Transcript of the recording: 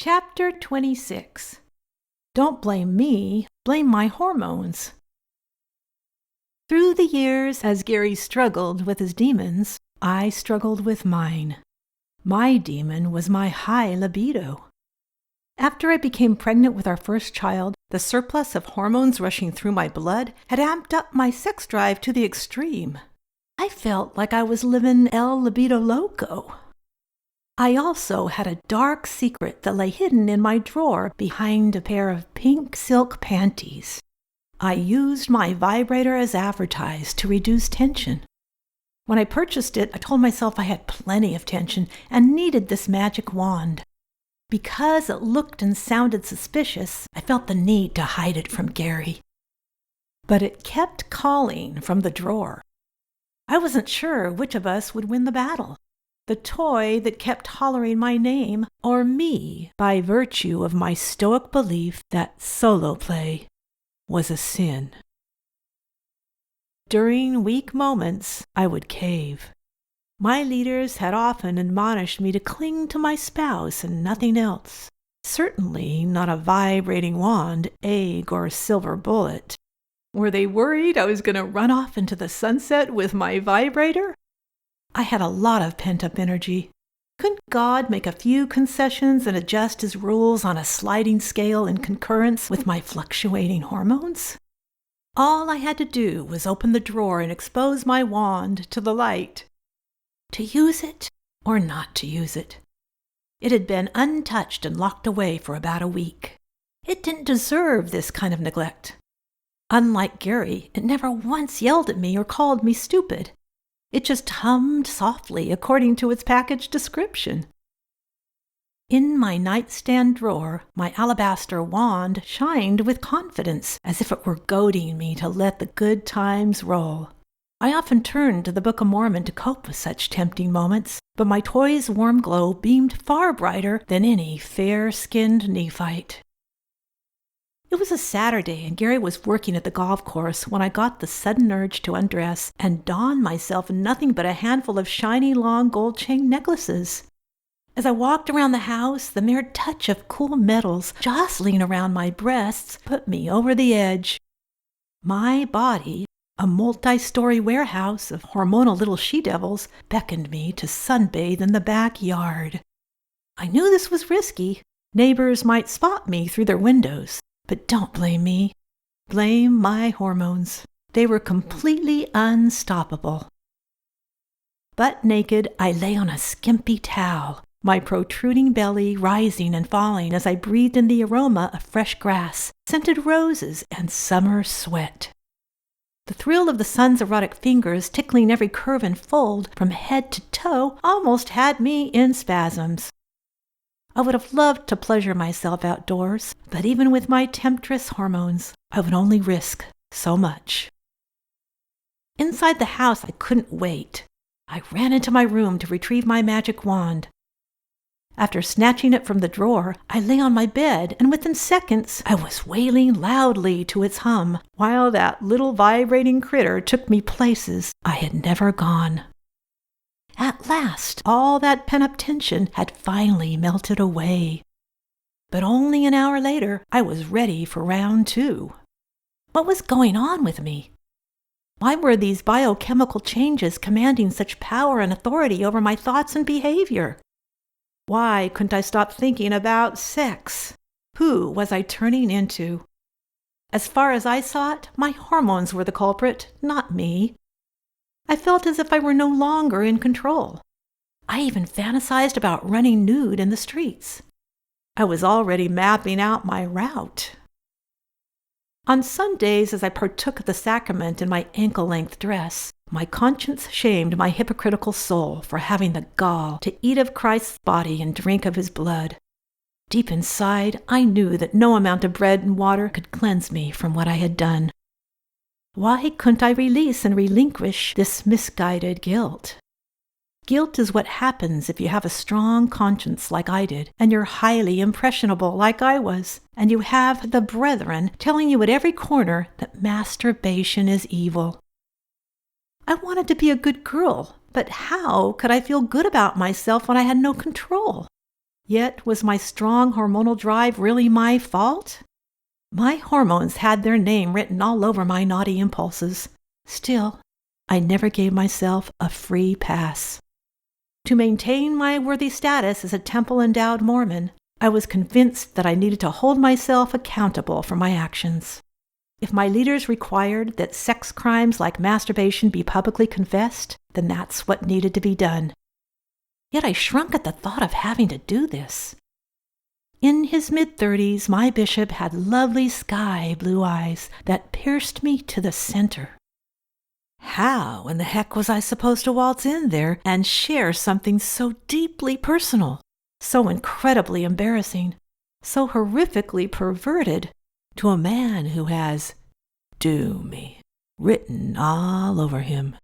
Chapter 26. Don't blame me, blame my hormones. Through the years, as Gary struggled with his demons, I struggled with mine. My demon was my high libido. After I became pregnant with our first child, the surplus of hormones rushing through my blood had amped up my sex drive to the extreme. I felt like I was living El Libido Loco. I also had a dark secret that lay hidden in my drawer behind a pair of pink silk panties. I used my vibrator as advertised to reduce tension. When I purchased it, I told myself I had plenty of tension and needed this magic wand. Because it looked and sounded suspicious, I felt the need to hide it from Gary. But it kept calling from the drawer. I wasn't sure which of us would win the battle. The toy that kept hollering my name, or me, by virtue of my stoic belief that solo play was a sin. During weak moments, I would cave. My leaders had often admonished me to cling to my spouse and nothing else. Certainly not a vibrating wand, egg, or silver bullet. Were they worried I was going to run off into the sunset with my vibrator? I had a lot of pent-up energy. Couldn't God make a few concessions and adjust his rules on a sliding scale in concurrence with my fluctuating hormones? All I had to do was open the drawer and expose my wand to the light. To use it or not to use it. It had been untouched and locked away for about a week. It didn't deserve this kind of neglect. Unlike Gary, it never once yelled at me or called me stupid. It just hummed softly according to its package description. In my nightstand drawer, my alabaster wand shined with confidence, as if it were goading me to let the good times roll. I often turned to the Book of Mormon to cope with such tempting moments, but my toy's warm glow beamed far brighter than any fair-skinned neophyte. It was a Saturday, and Gary was working at the golf course when I got the sudden urge to undress and don myself in nothing but a handful of shiny long gold chain necklaces. As I walked around the house, the mere touch of cool metals jostling around my breasts put me over the edge. My body, a multi-story warehouse of hormonal little she-devils, beckoned me to sunbathe in the backyard. I knew this was risky. Neighbors might spot me through their windows. But don't blame me. Blame my hormones. They were completely unstoppable. Butt naked, I lay on a skimpy towel, my protruding belly rising and falling as I breathed in the aroma of fresh grass, scented roses, and summer sweat. The thrill of the sun's erotic fingers tickling every curve and fold from head to toe almost had me in spasms. I would have loved to pleasure myself outdoors, but even with my temptress hormones, I would only risk so much. Inside the house, I couldn't wait. I ran into my room to retrieve my magic wand. After snatching it from the drawer, I lay on my bed, and within seconds, I was wailing loudly to its hum, while that little vibrating critter took me places I had never gone. At last, all that pent-up tension had finally melted away. But only an hour later, I was ready for round 2. What was going on with me? Why were these biochemical changes commanding such power and authority over my thoughts and behavior? Why couldn't I stop thinking about sex? Who was I turning into? As far as I saw it, my hormones were the culprit, not me. I felt as if I were no longer in control. I even fantasized about running nude in the streets. I was already mapping out my route. On Sundays, as I partook of the sacrament in my ankle-length dress, my conscience shamed my hypocritical soul for having the gall to eat of Christ's body and drink of his blood. Deep inside, I knew that no amount of bread and water could cleanse me from what I had done. Why couldn't I release and relinquish this misguided guilt? Guilt is what happens if you have a strong conscience like I did, and you're highly impressionable like I was, and you have the brethren telling you at every corner that masturbation is evil. I wanted to be a good girl, but how could I feel good about myself when I had no control? Yet was my strong hormonal drive really my fault? My hormones had their name written all over my naughty impulses. Still, I never gave myself a free pass. To maintain my worthy status as a temple-endowed Mormon, I was convinced that I needed to hold myself accountable for my actions. If my leaders required that sex crimes like masturbation be publicly confessed, then that's what needed to be done. Yet I shrunk at the thought of having to do this. In his mid-30s, my bishop had lovely sky-blue eyes that pierced me to the center. How in the heck was I supposed to waltz in there and share something so deeply personal, so incredibly embarrassing, so horrifically perverted to a man who has "Do Me" written all over him?